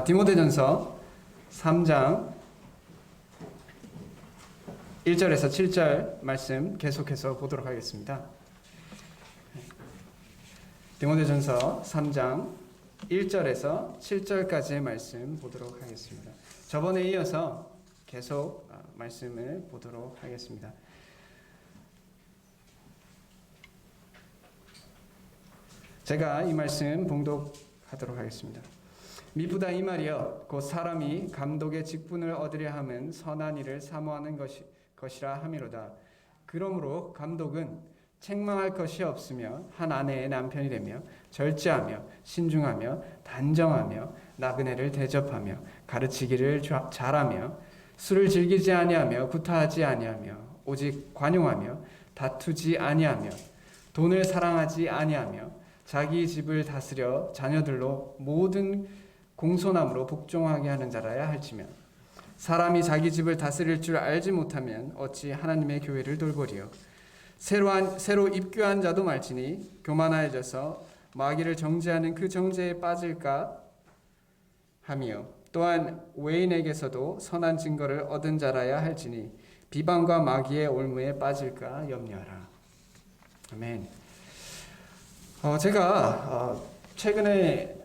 디모데전서 3장 1절에서 7절 말씀 계속해서 보도록 하겠습니다. 디모데전서 3장 1절에서 7절까지의 말씀 보도록 하겠습니다. 저번에 이어서 계속 말씀을 보도록 하겠습니다. 제가 이 말씀 봉독하도록 하겠습니다. 미쁘다 이 말이여 곧 사람이 감독의 직분을 얻으려 함은 선한 일을 사모하는 것이라 함이로다. 그러므로 감독은 책망할 것이 없으며 한 아내의 남편이 되며 절제하며 신중하며 단정하며 나그네를 대접하며 가르치기를 잘하며 술을 즐기지 아니하며 구타하지 아니하며 오직 관용하며 다투지 아니하며 돈을 사랑하지 아니하며 자기 집을 다스려 자녀들로 모든 공손함으로 복종하게 하는 자라야 할지며 사람이 자기 집을 다스릴 줄 알지 못하면 어찌 하나님의 교회를 돌보리요. 새로 입교한 자도 말지니 교만하여져서 마귀를 정죄하는 그 정죄에 빠질까 하며 또한 외인에게서도 선한 증거를 얻은 자라야 할지니 비방과 마귀의 올무에 빠질까 염려하라. 아멘. 제가 최근에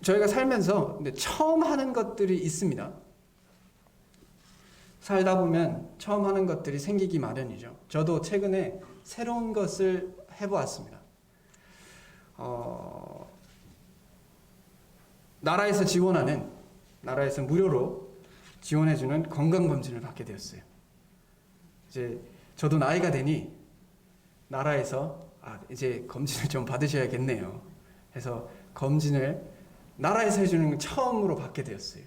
저희가 살면서 처음 하는 것들이 있습니다. 살다 보면 처음 하는 것들이 생기기 마련이죠. 저도 최근에 새로운 것을 해보았습니다. 나라에서 무료로 지원해주는 건강검진을 받게 되었어요. 이제 저도 나이가 되니 나라에서 이제 검진을 좀 받으셔야겠네요 해서 검진을 나라에서 해주는 건 처음으로 받게 되었어요.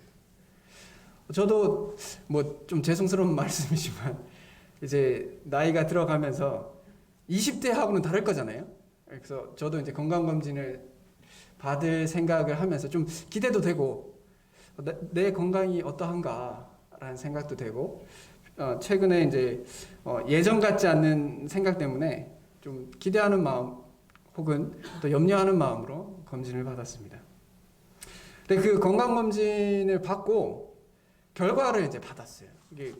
저도 좀 죄송스러운 말씀이지만 이제 나이가 들어가면서 20대하고는 다를 거잖아요. 그래서 저도 이제 건강검진을 받을 생각을 하면서 좀 기대도 되고 내 건강이 어떠한가라는 생각도 되고 최근에 이제 예전 같지 않는 생각 때문에 좀 기대하는 마음 혹은 또 염려하는 마음으로 검진을 받았습니다. 근데 그 건강검진을 받고 결과를 이제 받았어요. 이게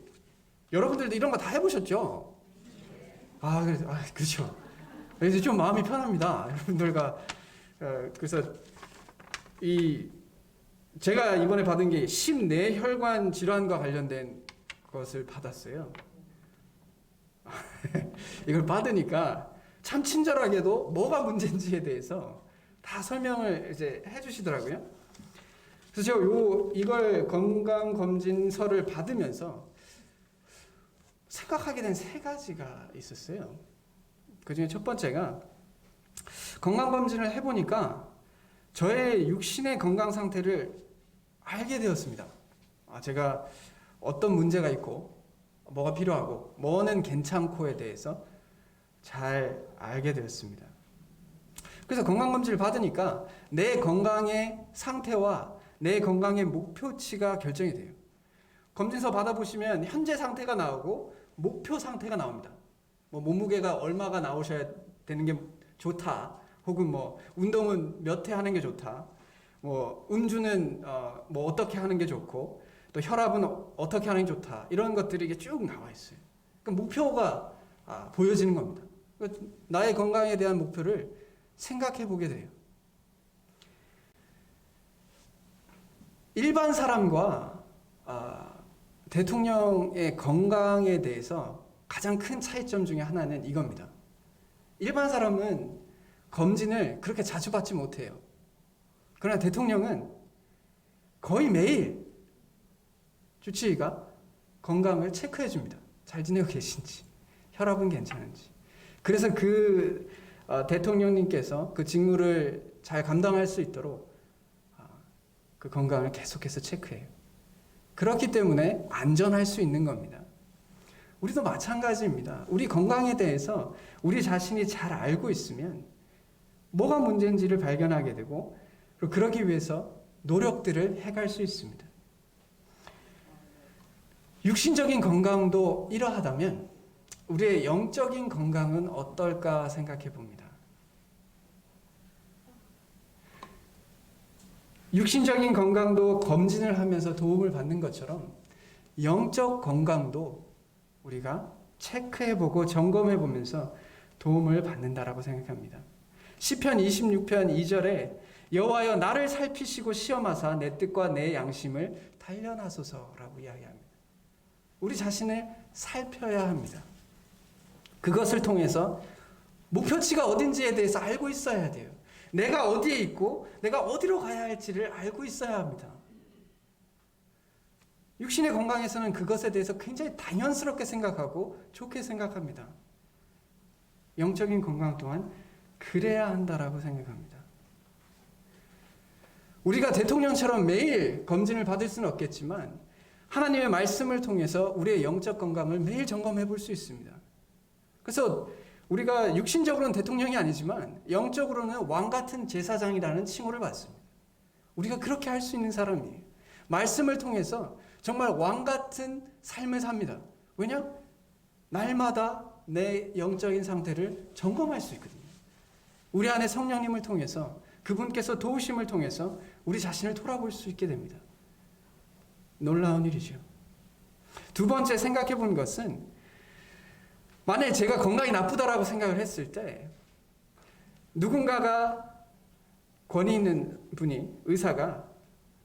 여러분들도 이런 거 다 해보셨죠? 그렇죠. 그래서 좀 마음이 편합니다. 여러분들과 그래서 제가 이번에 받은 게 심내혈관 질환과 관련된 것을 받았어요. 이걸 받으니까 참 친절하게도 뭐가 문제인지에 대해서 다 설명을 이제 해주시더라고요. 그래서 제가 이걸 건강검진서를 받으면서 생각하게 된 세 가지가 있었어요. 그 중에 첫 번째가 건강검진을 해보니까 저의 육신의 건강 상태를 알게 되었습니다. 제가 어떤 문제가 있고 뭐가 필요하고 뭐는 괜찮고에 대해서 잘 알게 되었습니다. 그래서 건강검진을 받으니까 내 건강의 상태와 내 건강의 목표치가 결정이 돼요. 검진서 받아보시면 현재 상태가 나오고 목표 상태가 나옵니다. 몸무게가 얼마가 나오셔야 되는 게 좋다. 혹은 운동은 몇 회 하는 게 좋다. 음주는 어떻게 하는 게 좋고 또 혈압은 어떻게 하는 게 좋다. 이런 것들이 이게 쭉 나와 있어요. 그러니까 목표가 보여지는 겁니다. 그러니까 나의 건강에 대한 목표를 생각해 보게 돼요. 일반 사람과 대통령의 건강에 대해서 가장 큰 차이점 중에 하나는 이겁니다. 일반 사람은 검진을 그렇게 자주 받지 못해요. 그러나 대통령은 거의 매일 주치의가 건강을 체크해 줍니다. 잘 지내고 계신지, 혈압은 괜찮은지. 그래서 대통령님께서 그 직무를 잘 감당할 수 있도록 그 건강을 계속해서 체크해요. 그렇기 때문에 안전할 수 있는 겁니다. 우리도 마찬가지입니다. 우리 건강에 대해서 우리 자신이 잘 알고 있으면 뭐가 문제인지를 발견하게 되고 그리고 그러기 위해서 노력들을 해갈 수 있습니다. 육신적인 건강도 이러하다면 우리의 영적인 건강은 어떨까 생각해 봅니다. 육신적인 건강도 검진을 하면서 도움을 받는 것처럼 영적 건강도 우리가 체크해보고 점검해보면서 도움을 받는다라고 생각합니다. 시편 26편 2절에 여호와여 나를 살피시고 시험하사 내 뜻과 내 양심을 단련하소서라고 이야기합니다. 우리 자신을 살펴야 합니다. 그것을 통해서 목표치가 어딘지에 대해서 알고 있어야 돼요. 내가 어디에 있고 내가 어디로 가야 할지를 알고 있어야 합니다. 육신의 건강에서는 그것에 대해서 굉장히 당연스럽게 생각하고 좋게 생각합니다. 영적인 건강 또한 그래야 한다라고 생각합니다. 우리가 대통령처럼 매일 검진을 받을 수는 없겠지만 하나님의 말씀을 통해서 우리의 영적 건강을 매일 점검해 볼 수 있습니다. 그래서 우리가 육신적으로는 대통령이 아니지만 영적으로는 왕 같은 제사장이라는 칭호를 받습니다. 우리가 그렇게 할 수 있는 사람이에요. 말씀을 통해서 정말 왕 같은 삶을 삽니다. 왜냐? 날마다 내 영적인 상태를 점검할 수 있거든요. 우리 안에 성령님을 통해서 그분께서 도우심을 통해서 우리 자신을 돌아볼 수 있게 됩니다. 놀라운 일이죠. 두 번째 생각해 본 것은 만약에 제가 건강이 나쁘다라고 생각을 했을 때 누군가가 권위 있는 분이 의사가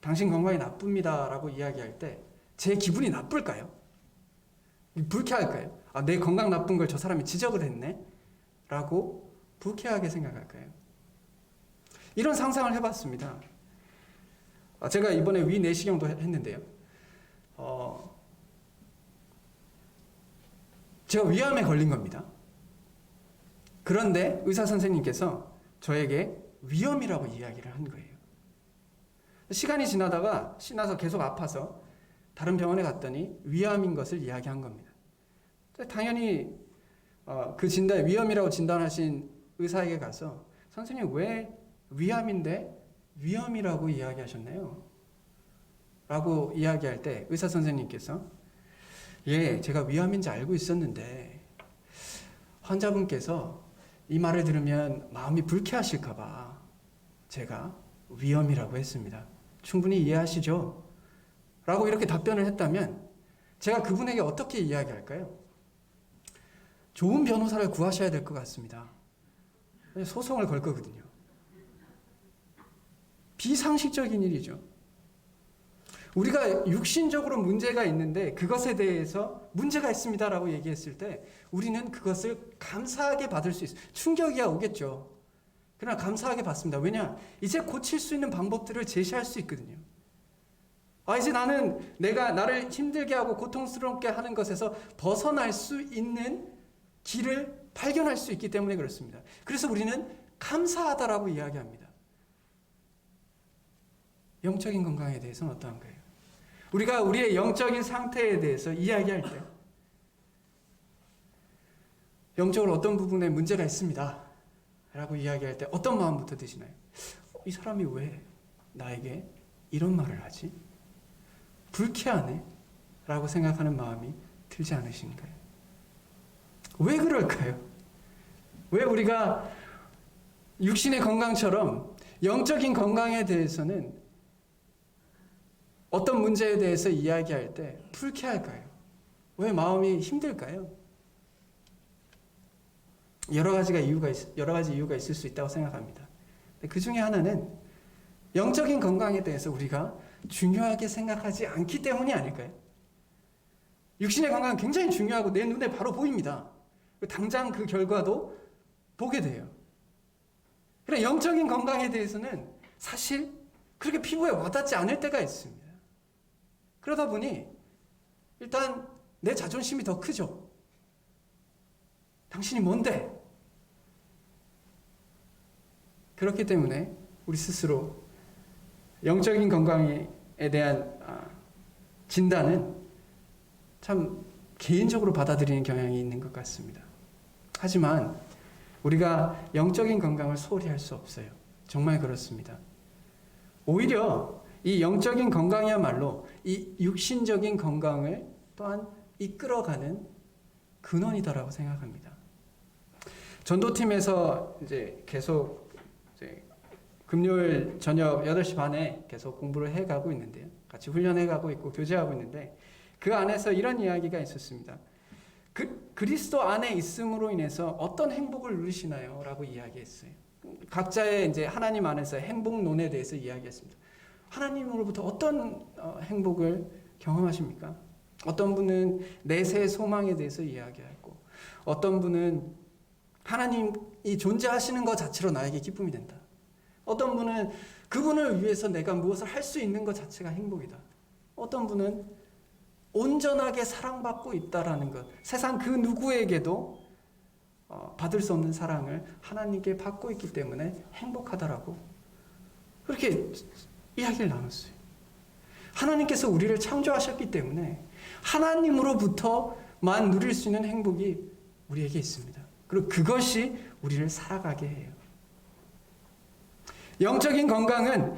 당신 건강이 나쁩니다라고 이야기할 때 제 기분이 나쁠까요? 불쾌할까요? 아, 내 건강 나쁜 걸 저 사람이 지적을 했네? 라고 불쾌하게 생각할까요? 이런 상상을 해봤습니다. 제가 이번에 위 내시경도 했는데요. 제가 위암에 걸린 겁니다. 그런데 의사 선생님께서 저에게 위염이라고 이야기를 한 거예요. 시간이 지나다가 신나서 계속 아파서 다른 병원에 갔더니 위암인 것을 이야기한 겁니다. 당연히 그 진단, 위염이라고 진단하신 의사에게 가서 선생님 왜 위암인데 위염이라고 이야기하셨나요? 라고 이야기할 때 의사 선생님께서 예, 제가 위암인지 알고 있었는데 환자분께서 이 말을 들으면 마음이 불쾌하실까봐 제가 위염이라고 했습니다. 충분히 이해하시죠? 라고 이렇게 답변을 했다면 제가 그분에게 어떻게 이야기할까요? 좋은 변호사를 구하셔야 될 것 같습니다. 소송을 걸 거거든요. 비상식적인 일이죠. 우리가 육신적으로 문제가 있는데 그것에 대해서 문제가 있습니다라고 얘기했을 때 우리는 그것을 감사하게 받을 수 있어요. 충격이야 오겠죠. 그러나 감사하게 받습니다. 왜냐? 이제 고칠 수 있는 방법들을 제시할 수 있거든요. 이제 나는 내가 나를 힘들게 하고 고통스럽게 하는 것에서 벗어날 수 있는 길을 발견할 수 있기 때문에 그렇습니다. 그래서 우리는 감사하다라고 이야기합니다. 영적인 건강에 대해서는 어떠한가요? 우리가 우리의 영적인 상태에 대해서 이야기할 때 영적으로 어떤 부분에 문제가 있습니다 라고 이야기할 때 어떤 마음부터 드시나요? 이 사람이 왜 나에게 이런 말을 하지? 불쾌하네 라고 생각하는 마음이 들지 않으신가요? 왜 그럴까요? 왜 우리가 육신의 건강처럼 영적인 건강에 대해서는 어떤 문제에 대해서 이야기할 때 불쾌할까요? 왜 마음이 힘들까요? 여러 가지 이유가 있을 수 있다고 생각합니다. 그 중에 하나는 영적인 건강에 대해서 우리가 중요하게 생각하지 않기 때문이 아닐까요? 육신의 건강은 굉장히 중요하고 내 눈에 바로 보입니다. 당장 그 결과도 보게 돼요. 그러나 영적인 건강에 대해서는 사실 그렇게 피부에 와닿지 않을 때가 있습니다. 그러다 보니 일단 내 자존심이 더 크죠. 당신이 뭔데? 그렇기 때문에 우리 스스로 영적인 건강에 대한 진단은 참 개인적으로 받아들이는 경향이 있는 것 같습니다. 하지만 우리가 영적인 건강을 소홀히 할 수 없어요. 정말 그렇습니다. 오히려 이 영적인 건강이야말로 이 육신적인 건강을 또한 이끌어가는 근원이다라고 생각합니다. 전도팀에서 계속 금요일 저녁 8시 반에 계속 공부를 해가고 있는데요. 같이 훈련해가고 있고 교제하고 있는데 그 안에서 이런 이야기가 있었습니다. 그리스도 안에 있음으로 인해서 어떤 행복을 누리시나요? 라고 이야기했어요. 각자의 이제 하나님 안에서 행복론에 대해서 이야기했습니다. 하나님으로부터 어떤 행복을 경험하십니까? 어떤 분은 내세의 소망에 대해서 이야기하고 어떤 분은 하나님이 존재하시는 것 자체로 나에게 기쁨이 된다. 어떤 분은 그분을 위해서 내가 무엇을 할 수 있는 것 자체가 행복이다. 어떤 분은 온전하게 사랑받고 있다라는 것, 세상 그 누구에게도 받을 수 없는 사랑을 하나님께 받고 있기 때문에 행복하다라고 그렇게 이야기를 나눴어요. 하나님께서 우리를 창조하셨기 때문에 하나님으로부터만 누릴 수 있는 행복이 우리에게 있습니다. 그리고 그것이 우리를 살아가게 해요. 영적인 건강은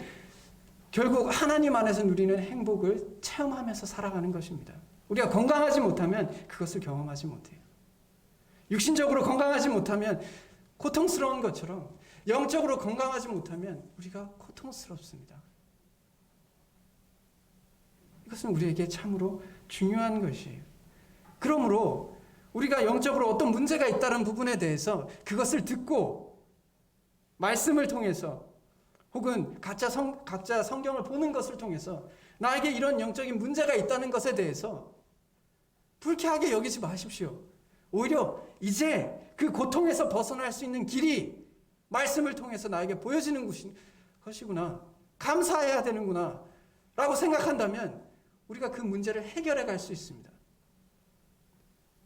결국 하나님 안에서 누리는 행복을 체험하면서 살아가는 것입니다. 우리가 건강하지 못하면 그것을 경험하지 못해요. 육신적으로 건강하지 못하면 고통스러운 것처럼 영적으로 건강하지 못하면 우리가 고통스럽습니다. 이것은 우리에게 참으로 중요한 것이에요. 그러므로 우리가 영적으로 어떤 문제가 있다는 부분에 대해서 그것을 듣고 말씀을 통해서 혹은 각자 성경을 보는 것을 통해서 나에게 이런 영적인 문제가 있다는 것에 대해서 불쾌하게 여기지 마십시오. 오히려 이제 그 고통에서 벗어날 수 있는 길이 말씀을 통해서 나에게 보여지는 것이구나. 감사해야 되는구나. 라고 생각한다면 우리가 그 문제를 해결해 갈 수 있습니다.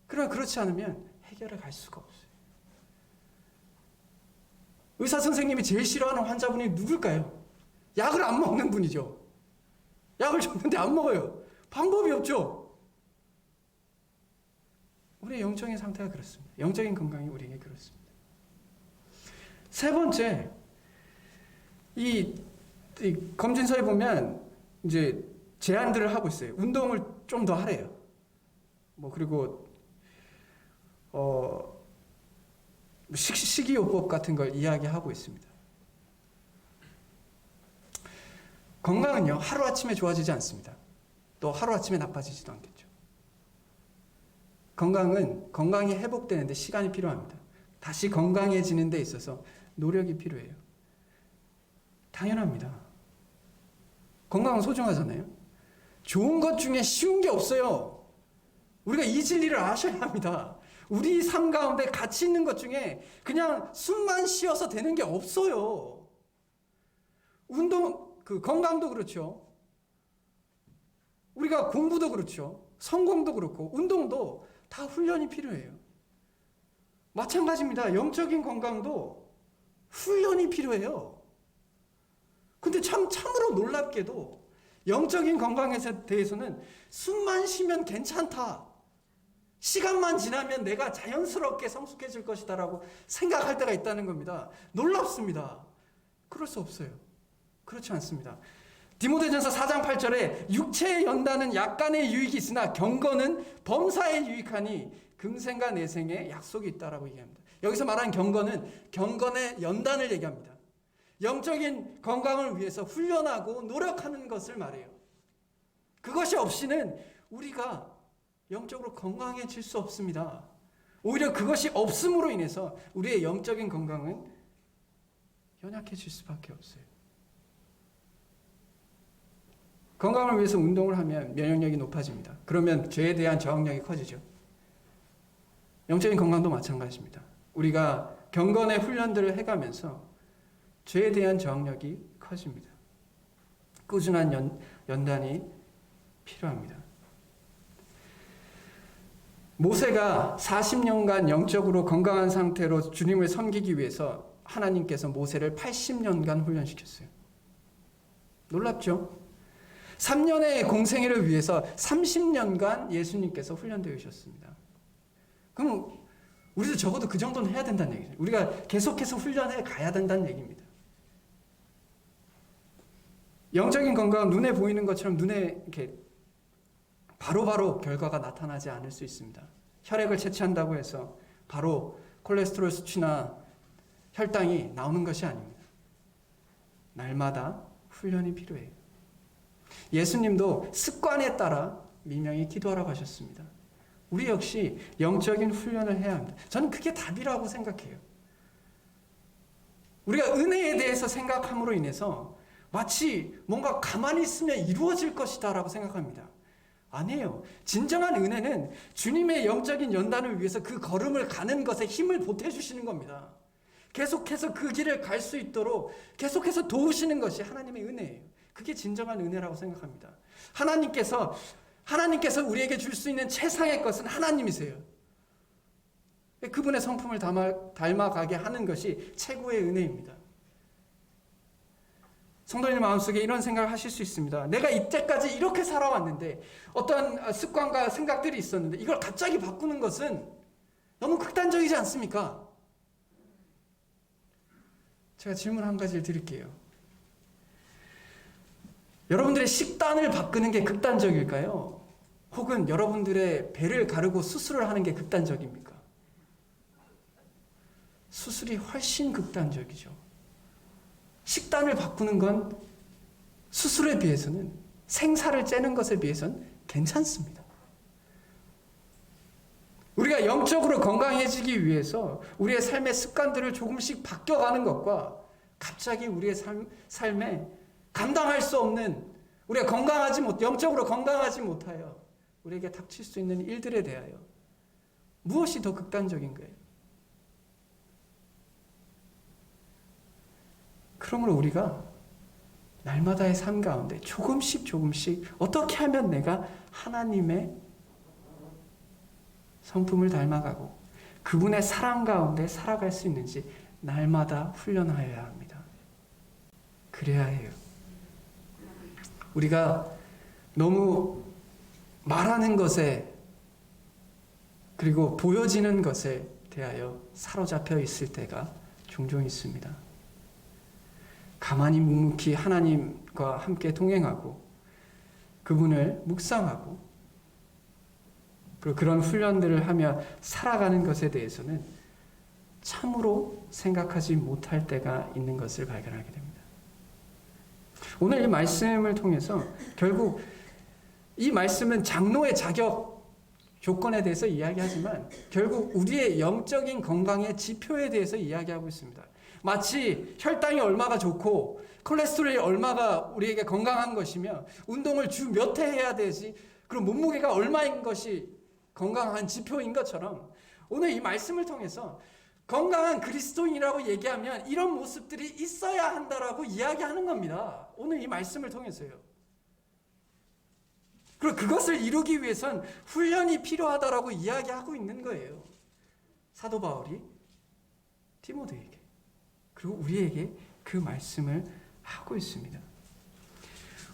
그러나 그렇지 않으면 해결해 갈 수가 없어요. 의사 선생님이 제일 싫어하는 환자분이 누굴까요? 약을 안 먹는 분이죠. 약을 줬는데 안 먹어요. 방법이 없죠. 우리의 영적인 상태가 그렇습니다. 영적인 건강이 우리에게 그렇습니다. 세 번째, 이 검진서에 보면 이제 제안들을 하고 있어요. 운동을 좀 더 하래요. 그리고 식이요법 같은 걸 이야기하고 있습니다. 건강은요, 하루아침에 좋아지지 않습니다. 또 하루아침에 나빠지지도 않겠죠. 건강이 회복되는데 시간이 필요합니다. 다시 건강해지는 데 있어서 노력이 필요해요. 당연합니다. 건강은 소중하잖아요. 좋은 것 중에 쉬운 게 없어요. 우리가 이 진리를 아셔야 합니다. 우리 삶 가운데 가치 있는 것 중에 그냥 숨만 쉬어서 되는 게 없어요. 건강도 그렇죠. 우리가 공부도 그렇죠. 성공도 그렇고 운동도 다 훈련이 필요해요. 마찬가지입니다. 영적인 건강도 훈련이 필요해요. 근데 참으로 놀랍게도 영적인 건강에 대해서는 숨만 쉬면 괜찮다. 시간만 지나면 내가 자연스럽게 성숙해질 것이다라고 생각할 때가 있다는 겁니다. 놀랍습니다. 그럴 수 없어요. 그렇지 않습니다. 디모데전서 4장 8절에 육체의 연단은 약간의 유익이 있으나 경건은 범사에 유익하니 금생과 내생에 약속이 있다라고 얘기합니다. 여기서 말하는 경건은 경건의 연단을 얘기합니다. 영적인 건강을 위해서 훈련하고 노력하는 것을 말해요. 그것이 없이는 우리가 영적으로 건강해질 수 없습니다. 오히려 그것이 없음으로 인해서 우리의 영적인 건강은 연약해질 수밖에 없어요. 건강을 위해서 운동을 하면 면역력이 높아집니다. 그러면 죄에 대한 저항력이 커지죠. 영적인 건강도 마찬가지입니다. 우리가 경건의 훈련들을 해가면서 죄에 대한 저항력이 커집니다. 꾸준한 연단이 필요합니다. 모세가 40년간 영적으로 건강한 상태로 주님을 섬기기 위해서 하나님께서 모세를 80년간 훈련시켰어요. 놀랍죠? 3년의 공생애를 위해서 30년간 예수님께서 훈련되으셨습니다. 그럼 우리도 적어도 그 정도는 해야 된다는 얘기죠. 우리가 계속해서 훈련해 가야 된다는 얘기입니다. 영적인 건강은 눈에 보이는 것처럼 눈에 이렇게 바로바로 결과가 나타나지 않을 수 있습니다. 혈액을 채취한다고 해서 바로 콜레스테롤 수치나 혈당이 나오는 것이 아닙니다. 날마다 훈련이 필요해요. 예수님도 습관에 따라 미명히 기도하라고 하셨습니다. 우리 역시 영적인 훈련을 해야 합니다. 저는 그게 답이라고 생각해요. 우리가 은혜에 대해서 생각함으로 인해서 마치 뭔가 가만히 있으면 이루어질 것이다 라고 생각합니다. 아니에요. 진정한 은혜는 주님의 영적인 연단을 위해서 그 걸음을 가는 것에 힘을 보태주시는 겁니다. 계속해서 그 길을 갈 수 있도록 계속해서 도우시는 것이 하나님의 은혜예요. 그게 진정한 은혜라고 생각합니다. 하나님께서 우리에게 줄 수 있는 최상의 것은 하나님이세요. 그분의 성품을 닮아가게 하는 것이 최고의 은혜입니다. 성도님 마음속에 이런 생각을 하실 수 있습니다. 내가 이때까지 이렇게 살아왔는데 어떤 습관과 생각들이 있었는데 이걸 갑자기 바꾸는 것은 너무 극단적이지 않습니까? 제가 질문 한 가지를 드릴게요. 여러분들의 식단을 바꾸는 게 극단적일까요? 혹은 여러분들의 배를 가르고 수술을 하는 게 극단적입니까? 수술이 훨씬 극단적이죠. 식단을 바꾸는 건 수술에 비해서는, 생사를 째는 것에 비해서는 괜찮습니다. 우리가 영적으로 건강해지기 위해서 우리의 삶의 습관들을 조금씩 바뀌어가는 것과 갑자기 우리의 삶에 감당할 수 없는, 우리가 영적으로 건강하지 못하여 우리에게 닥칠 수 있는 일들에 대하여 무엇이 더 극단적인 거예요? 그러므로 우리가 날마다의 삶 가운데 조금씩 어떻게 하면 내가 하나님의 성품을 닮아가고 그분의 사랑 가운데 살아갈 수 있는지 날마다 훈련하여야 합니다. 그래야 해요. 우리가 너무 말하는 것에 그리고 보여지는 것에 대하여 사로잡혀 있을 때가 종종 있습니다. 가만히 묵묵히 하나님과 함께 동행하고 그분을 묵상하고 그리고 그런 훈련들을 하며 살아가는 것에 대해서는 참으로 생각하지 못할 때가 있는 것을 발견하게 됩니다. 오늘 이 말씀을 통해서 결국 이 말씀은 장로의 자격 조건에 대해서 이야기하지만 결국 우리의 영적인 건강의 지표에 대해서 이야기하고 있습니다. 마치 혈당이 얼마가 좋고 콜레스테롤이 얼마가 우리에게 건강한 것이며 운동을 주 몇 회 해야 되지 그리고 몸무게가 얼마인 것이 건강한 지표인 것처럼 오늘 이 말씀을 통해서 건강한 그리스도인이라고 얘기하면 이런 모습들이 있어야 한다라고 이야기하는 겁니다. 오늘 이 말씀을 통해서요. 그리고 그것을 이루기 위해선 훈련이 필요하다라고 이야기하고 있는 거예요. 사도 바울이 디모데에게 그리고 우리에게 그 말씀을 하고 있습니다.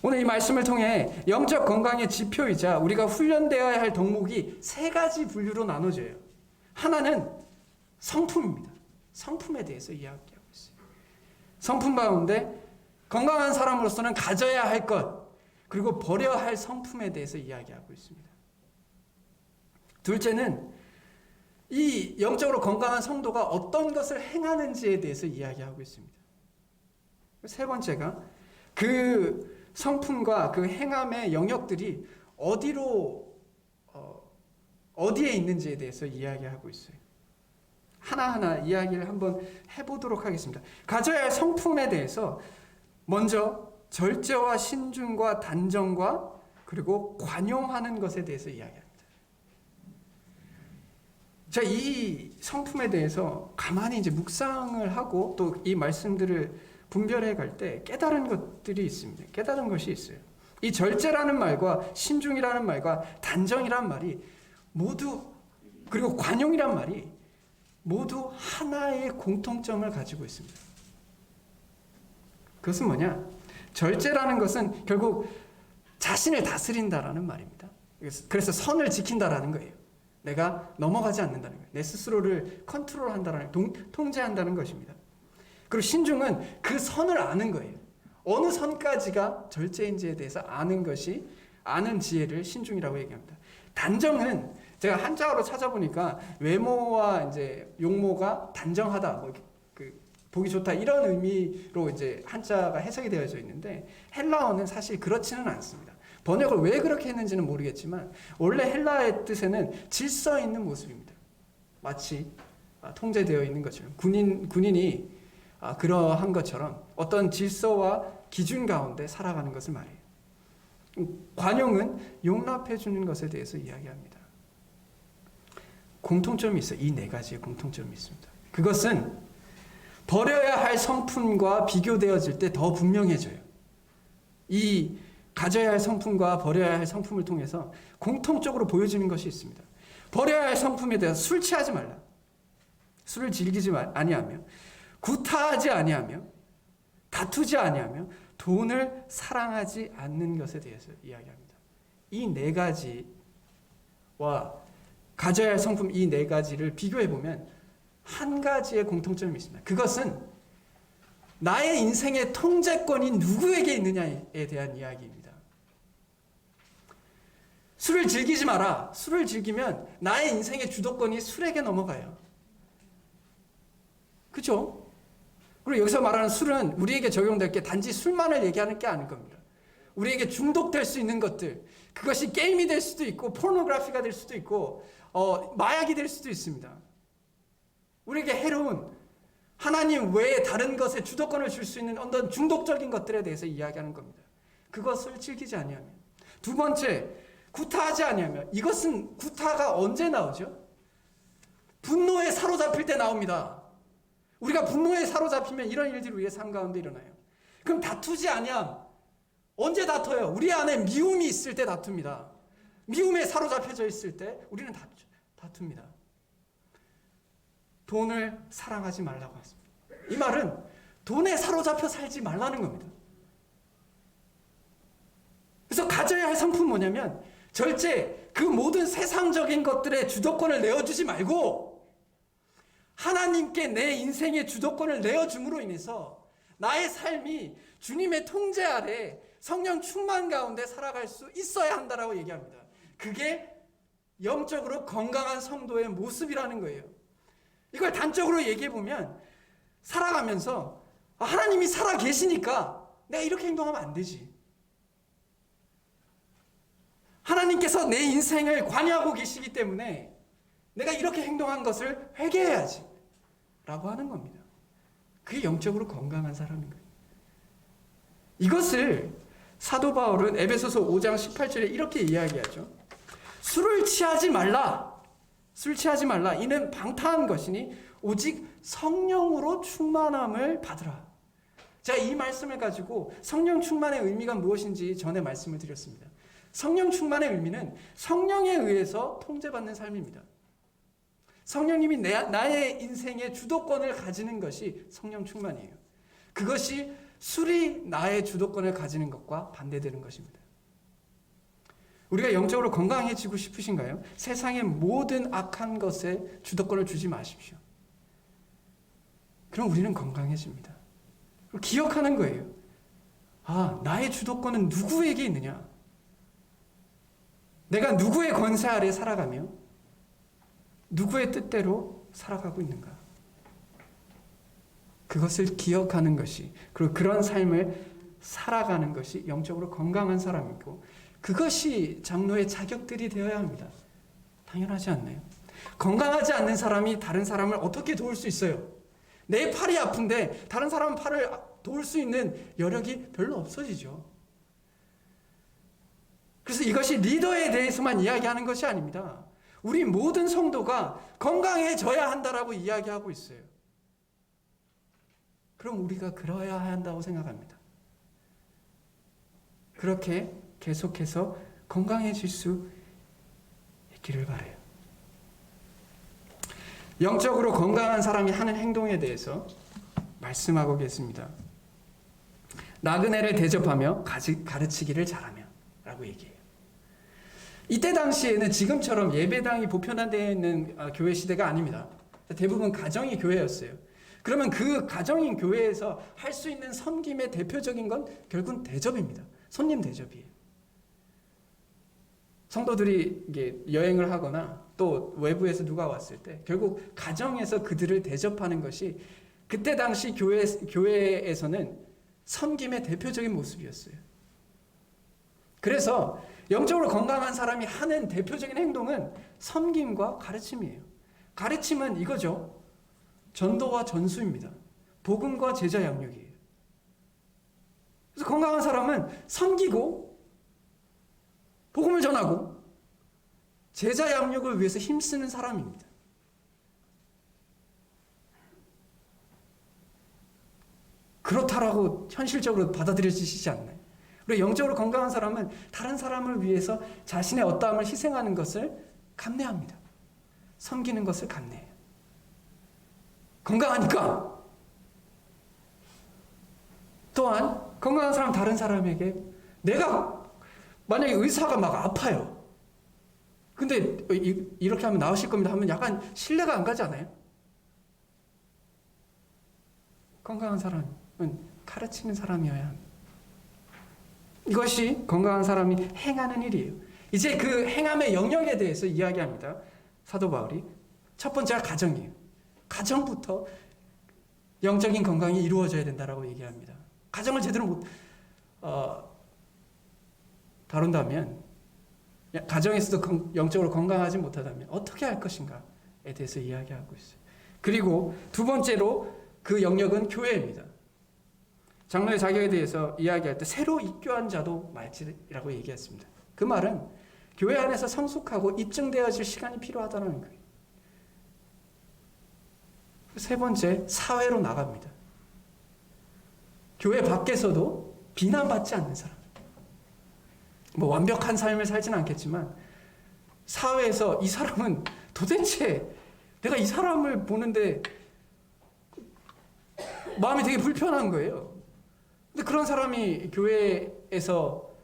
오늘 이 말씀을 통해 영적 건강의 지표이자 우리가 훈련되어야 할 덕목이 세 가지 분류로 나눠져요. 하나는 성품입니다. 성품에 대해서 이야기하고 있어요. 성품 가운데 건강한 사람으로서는 가져야 할 것, 그리고 버려야 할 성품에 대해서 이야기하고 있습니다. 둘째는 이 영적으로 건강한 성도가 어떤 것을 행하는지에 대해서 이야기하고 있습니다. 세 번째가 그 성품과 그 행함의 영역들이 어디에 있는지에 대해서 이야기하고 있어요. 하나하나 이야기를 한번 해보도록 하겠습니다. 가져야 할 성품에 대해서 먼저 절제와 신중과 단정과 그리고 관용하는 것에 대해서 이야기합니다. 자, 이 성품에 대해서 가만히 이제 묵상을 하고 또 이 말씀들을 분별해 갈 때 깨달은 것들이 있습니다. 깨달은 것이 있어요. 이 절제라는 말과 신중이라는 말과 단정이라는 말이 모두 그리고 관용이란 말이 모두 하나의 공통점을 가지고 있습니다. 그것은 뭐냐? 절제라는 것은 결국 자신을 다스린다라는 말입니다. 그래서 선을 지킨다라는 거예요. 내가 넘어가지 않는다는 거예요. 내 스스로를 컨트롤한다라는, 통제한다는 것입니다. 그리고 신중은 그 선을 아는 거예요. 어느 선까지가 절제인지에 대해서 아는 지혜를 신중이라고 얘기합니다. 단정은 제가 한자어로 찾아보니까 외모와 이제 용모가 단정하다, 보기 좋다 이런 의미로 이제 한자가 해석이 되어져 있는데 헬라어는 사실 그렇지는 않습니다. 번역을 왜 그렇게 했는지는 모르겠지만 원래 헬라의 뜻에는 질서 있는 모습입니다. 마치 통제되어 있는 것처럼 군인이 그러한 것처럼 어떤 질서와 기준 가운데 살아가는 것을 말해요. 관용은 용납해 주는 것에 대해서 이야기합니다. 공통점이 있어요. 이 네 가지의 공통점이 있습니다. 그것은 버려야 할 성품과 비교되어질 때 더 분명해져요. 이 가져야 할 성품과 버려야 할 성품을 통해서 공통적으로 보여지는 것이 있습니다. 버려야 할 성품에 대해서 술 취하지 말라. 술을 즐기지 아니하며 구타하지 아니하며 다투지 아니하며 돈을 사랑하지 않는 것에 대해서 이야기합니다. 이 네 가지와 가져야 할 성품 이 네 가지를 비교해 보면 한 가지의 공통점이 있습니다. 그것은 나의 인생의 통제권이 누구에게 있느냐에 대한 이야기입니다. 술을 즐기지 마라. 술을 즐기면 나의 인생의 주도권이 술에게 넘어가요. 그렇죠? 그리고 여기서 말하는 술은 우리에게 적용될 게 단지 술만을 얘기하는 게 아닐 겁니다. 우리에게 중독될 수 있는 것들, 그것이 게임이 될 수도 있고 포르노그래피가 될 수도 있고 마약이 될 수도 있습니다. 우리에게 해로운 하나님 외에 다른 것에 주도권을 줄 수 있는 어떤 중독적인 것들에 대해서 이야기하는 겁니다. 그것을 즐기지 아니하며. 두 번째, 구타하지 아니하며. 이것은 구타가 언제 나오죠? 분노에 사로잡힐 때 나옵니다. 우리가 분노에 사로잡히면 이런 일들이 우리의 삶 가운데 일어나요. 그럼 다투지 아니함. 언제 다퉈요? 우리 안에 미움이 있을 때 다툽니다. 미움에 사로잡혀져 있을 때 우리는 다툽니다. 돈을 사랑하지 말라고 했습니다. 이 말은 돈에 사로잡혀 살지 말라는 겁니다. 그래서 가져야 할 성품은 뭐냐면 절제, 그 모든 세상적인 것들의 주도권을 내어주지 말고 하나님께 내 인생의 주도권을 내어줌으로 인해서 나의 삶이 주님의 통제 아래 성령 충만 가운데 살아갈 수 있어야 한다라고 얘기합니다. 그게 영적으로 건강한 성도의 모습이라는 거예요. 이걸 단적으로 얘기해 보면 살아가면서 하나님이 살아 계시니까 내가 이렇게 행동하면 안 되지. 하나님께서 내 인생을 관여하고 계시기 때문에 내가 이렇게 행동한 것을 회개해야지 라고 하는 겁니다. 그게 영적으로 건강한 사람인 거예요. 이것을 사도 바울은 에베소서 5장 18절에 이렇게 이야기하죠. 술을 취하지 말라. 술 취하지 말라. 이는 방탕한 것이니 오직 성령으로 충만함을 받으라. 제가 이 말씀을 가지고 성령 충만의 의미가 무엇인지 전에 말씀을 드렸습니다. 성령 충만의 의미는 성령에 의해서 통제받는 삶입니다. 성령님이 나의 인생의 주도권을 가지는 것이 성령 충만이에요. 그것이 술이 나의 주도권을 가지는 것과 반대되는 것입니다. 우리가 영적으로 건강해지고 싶으신가요? 세상의 모든 악한 것에 주도권을 주지 마십시오. 그럼 우리는 건강해집니다. 기억하는 거예요. 나의 주도권은 누구에게 있느냐? 내가 누구의 권세 아래 살아가며 누구의 뜻대로 살아가고 있는가? 그것을 기억하는 것이, 그리고 그런 삶을 살아가는 것이 영적으로 건강한 사람이고, 그것이 장로의 자격들이 되어야 합니다. 당연하지 않나요? 건강하지 않는 사람이 다른 사람을 어떻게 도울 수 있어요? 내 팔이 아픈데 다른 사람 팔을 도울 수 있는 여력이 별로 없어지죠. 그래서 이것이 리더에 대해서만 이야기하는 것이 아닙니다. 우리 모든 성도가 건강해져야 한다라고 이야기하고 있어요. 그럼 우리가 그러해야 한다고 생각합니다. 그렇게 계속해서 건강해질 수 있기를 바라요. 영적으로 건강한 사람이 하는 행동에 대해서 말씀하고 계십니다. 나그네를 대접하며 가르치기를 잘하며 라고 얘기해요. 이때 당시에는 지금처럼 예배당이 보편화되어 있는 교회 시대가 아닙니다. 대부분 가정이 교회였어요. 그러면 그 가정인 교회에서 할 수 있는 섬김의 대표적인 건 결국은 대접입니다. 손님 대접이에요. 성도들이 이게 여행을 하거나 또 외부에서 누가 왔을 때 결국 가정에서 그들을 대접하는 것이 그때 당시 교회에서는 섬김의 대표적인 모습이었어요. 그래서 영적으로 건강한 사람이 하는 대표적인 행동은 섬김과 가르침이에요. 가르침은 이거죠. 전도와 전수입니다. 복음과 제자 양육이에요. 그래서 건강한 사람은 섬기고 복음을 전하고 제자 양육을 위해서 힘쓰는 사람입니다. 그렇다라고 현실적으로 받아들여지시지 않나요? 그리고 영적으로 건강한 사람은 다른 사람을 위해서 자신의 어떠함을 희생하는 것을 감내합니다. 섬기는 것을 감내해요. 건강하니까. 또한 건강한 사람 다른 사람에게 내가 만약에 의사가 막 아파요. 근데 이렇게 하면 나으실 겁니다 하면 약간 신뢰가 안 가지 않아요? 건강한 사람은 가르치는 사람이어야 합니다. 이것이 건강한 사람이 행하는 일이에요. 이제 그 행함의 영역에 대해서 이야기합니다. 사도 바울이. 첫 번째가 가정이에요. 가정부터 영적인 건강이 이루어져야 된다라고 얘기합니다. 가정을 제대로 못 다룬다면, 가정에서도 영적으로 건강하지 못하다면 어떻게 할 것인가에 대해서 이야기하고 있어요. 그리고 두 번째로 그 영역은 교회입니다. 장로의 자격에 대해서 이야기할 때 새로 입교한 자도 말지라고 얘기했습니다. 그 말은 교회 안에서 성숙하고 입증되어질 시간이 필요하다는 거예요. 세 번째, 사회로 나갑니다. 교회 밖에서도 비난받지 않는 사람. 뭐 완벽한 삶을 살지는 않겠지만 사회에서 이 사람은 도대체 내가 이 사람을 보는데 마음이 되게 불편한 거예요. 근데 그런 사람이 교회에서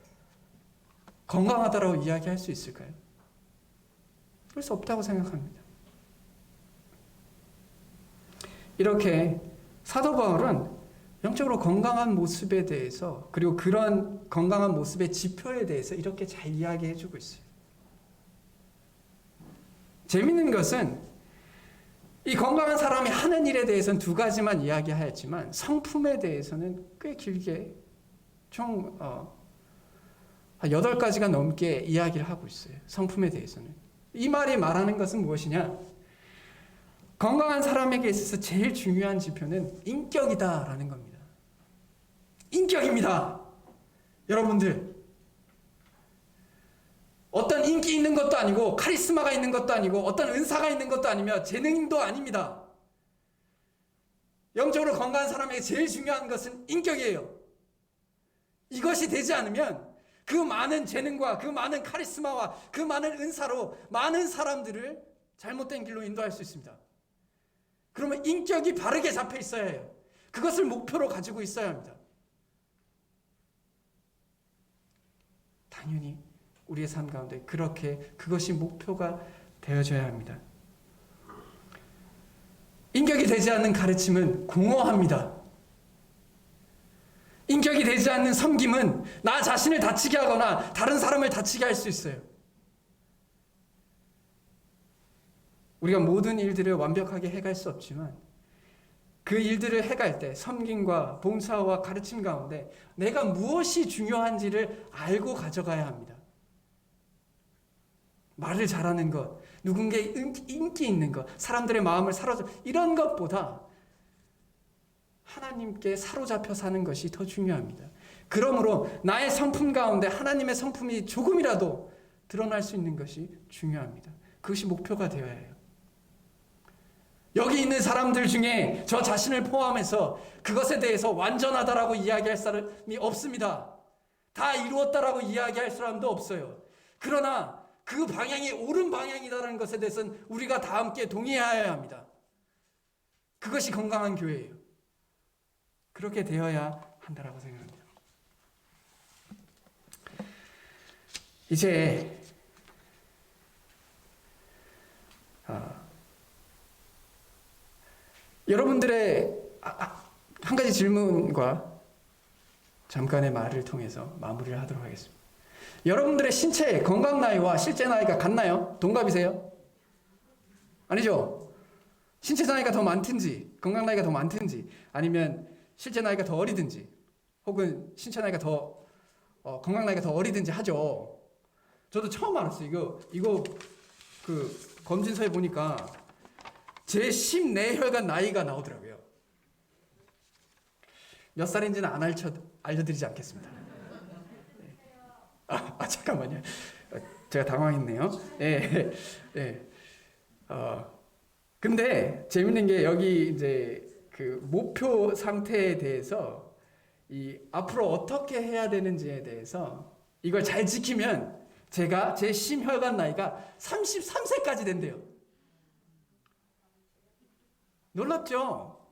건강하다라고 이야기할 수 있을까요? 그럴 수 없다고 생각합니다. 이렇게 사도 바울은 영적으로 건강한 모습에 대해서, 그리고 그런 건강한 모습의 지표에 대해서 이렇게 잘 이야기해 주고 있어요. 재밌는 것은 이 건강한 사람이 하는 일에 대해서는 두 가지만 이야기하였지만 성품에 대해서는 꽤 길게 총 8가지가 넘게 이야기를 하고 있어요. 성품에 대해서는. 이 말이 말하는 것은 무엇이냐? 건강한 사람에게 있어서 제일 중요한 지표는 인격이다라는 겁니다. 인격입니다. 여러분들. 어떤 인기 있는 것도 아니고 카리스마가 있는 것도 아니고 어떤 은사가 있는 것도 아니며 재능도 아닙니다. 영적으로 건강한 사람에게 제일 중요한 것은 인격이에요. 이것이 되지 않으면 그 많은 재능과 그 많은 카리스마와 그 많은 은사로 많은 사람들을 잘못된 길로 인도할 수 있습니다. 그러면 인격이 바르게 잡혀 있어야 해요. 그것을 목표로 가지고 있어야 합니다. 당연히 우리의 삶 가운데 그것이 목표가 되어져야 합니다. 인격이 되지 않는 가르침은 공허합니다. 인격이 되지 않는 섬김은 나 자신을 다치게 하거나 다른 사람을 다치게 할 수 있어요. 우리가 모든 일들을 완벽하게 해갈 수 없지만 그 일들을 해갈 때 섬김과 봉사와 가르침 가운데 내가 무엇이 중요한지를 알고 가져가야 합니다. 말을 잘하는 것, 누군가의 인기 있는 것, 사람들의 마음을 사로잡 이런 것보다 하나님께 사로잡혀 사는 것이 더 중요합니다. 그러므로 나의 성품 가운데 하나님의 성품이 조금이라도 드러날 수 있는 것이 중요합니다. 그것이 목표가 되어야 해요. 여기 있는 사람들 중에 저 자신을 포함해서 그것에 대해서 완전하다라고 이야기할 사람이 없습니다. 다 이루었다라고 이야기할 사람도 없어요. 그러나 그 방향이 옳은 방향이다라는 것에 대해서는 우리가 다 함께 동의해야 합니다. 그것이 건강한 교회예요. 그렇게 되어야 한다라고 생각합니다. 이제 여러분들의 한 가지 질문과 잠깐의 말을 통해서 마무리를 하도록 하겠습니다. 여러분들의 신체 건강 나이와 실제 나이가 같나요? 동갑이세요? 아니죠? 신체 나이가 더 많든지 건강 나이가 더 많든지 아니면 실제 나이가 더 어리든지 혹은 신체 나이가 더 건강 나이가 더 어리든지 하죠. 저도 처음 알았어요. 이거 그 검진서에 보니까 제 심내혈관 나이가 나오더라고요. 몇 살인지는 안 알려드리지 않겠습니다. 잠깐만요. 제가 당황했네요. 예, 예. 근데 재밌는 게 여기 이제 그 목표 상태에 대해서 이 앞으로 어떻게 해야 되는지에 대해서 이걸 잘 지키면 제가 제 심혈관 나이가 33세까지 된대요. 놀랍죠?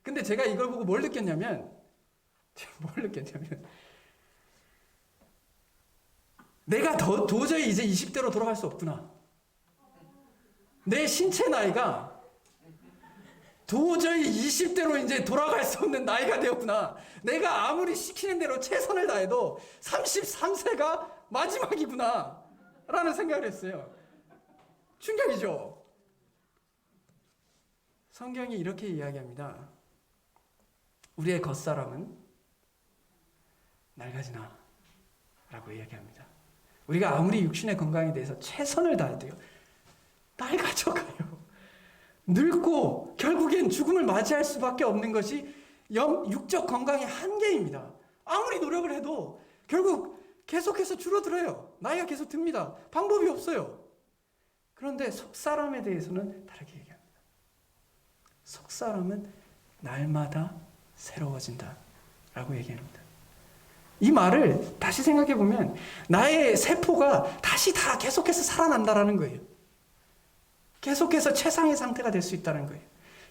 근데 제가 이걸 보고 뭘 느꼈냐면 내가 도저히 이제 20대로 돌아갈 수 없구나. 내 신체 나이가 도저히 20대로 이제 돌아갈 수 없는 나이가 되었구나. 내가 아무리 시키는 대로 최선을 다해도 33세가 마지막이구나 라는 생각을 했어요. 충격이죠. 성경이 이렇게 이야기합니다. 우리의 겉사람은 낡아지나 라고 이야기합니다. 우리가 아무리 육신의 건강에 대해서 최선을 다해도요, 낡아져가요. 늙고 결국엔 죽음을 맞이할 수밖에 없는 것이 육적 건강의 한계입니다. 아무리 노력을 해도 결국 계속해서 줄어들어요. 나이가 계속 듭니다. 방법이 없어요. 그런데 속사람에 대해서는 다르게 얘기합니다. 속사람은 날마다 새로워진다 라고 얘기합니다. 이 말을 다시 생각해 보면 나의 세포가 다시 다 계속해서 살아난다라는 거예요. 계속해서 최상의 상태가 될 수 있다는 거예요.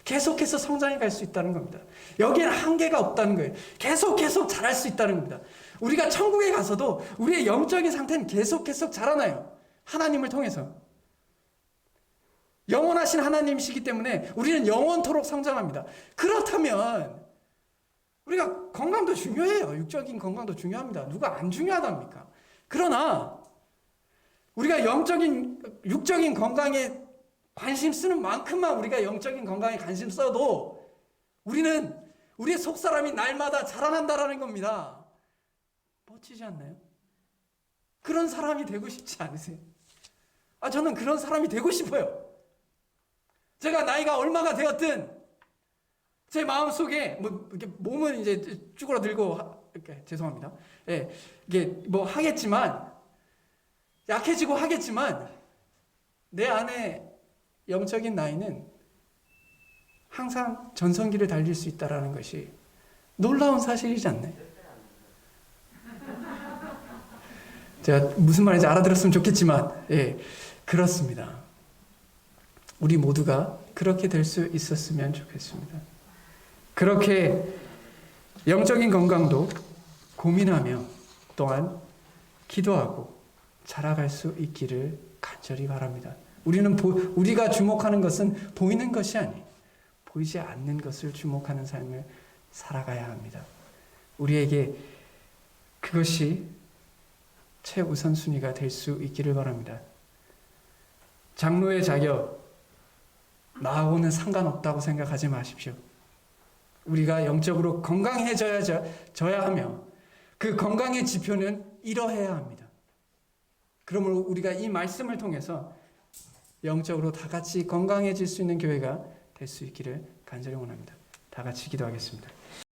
계속해서 성장해 갈 수 있다는 겁니다. 여기에는 한계가 없다는 거예요. 계속 자랄 수 있다는 겁니다. 우리가 천국에 가서도 우리의 영적인 상태는 계속 자라나요. 하나님을 통해서. 영원하신 하나님이시기 때문에 우리는 영원토록 성장합니다. 그렇다면 우리가 건강도 중요해요. 육적인 건강도 중요합니다. 누가 안 중요하답니까? 그러나 우리가 육적인 건강에 관심 쓰는 만큼만 우리가 영적인 건강에 관심 써도 우리는 우리의 속사람이 날마다 자라난다라는 겁니다. 멋지지 않나요? 그런 사람이 되고 싶지 않으세요? 저는 그런 사람이 되고 싶어요. 제가 나이가 얼마가 되었든 제 마음속에 이렇게 몸은 이제 쭈그러들고 이렇게 죄송합니다. 예, 이게 뭐 하겠지만 약해지고 하겠지만 내 안에 영적인 나이는 항상 전성기를 달릴 수 있다라는 것이 놀라운 사실이지 않나요? 제가 무슨 말인지 알아들었으면 좋겠지만, 예, 그렇습니다. 우리 모두가 그렇게 될 수 있었으면 좋겠습니다. 그렇게 영적인 건강도 고민하며 또한 기도하고 자라갈 수 있기를 간절히 바랍니다. 우리가 주목하는 것은 보이는 것이 아니 보이지 않는 것을 주목하는 삶을 살아가야 합니다. 우리에게 그것이 최우선순위가 될 수 있기를 바랍니다. 장로의 자격 나하고는 상관없다고 생각하지 마십시오. 우리가 영적으로 건강해져야 하며 그 건강의 지표는 이러해야 합니다. 그러므로 우리가 이 말씀을 통해서 영적으로 다 같이 건강해질 수 있는 교회가 될 수 있기를 간절히 원합니다. 다 같이 기도하겠습니다.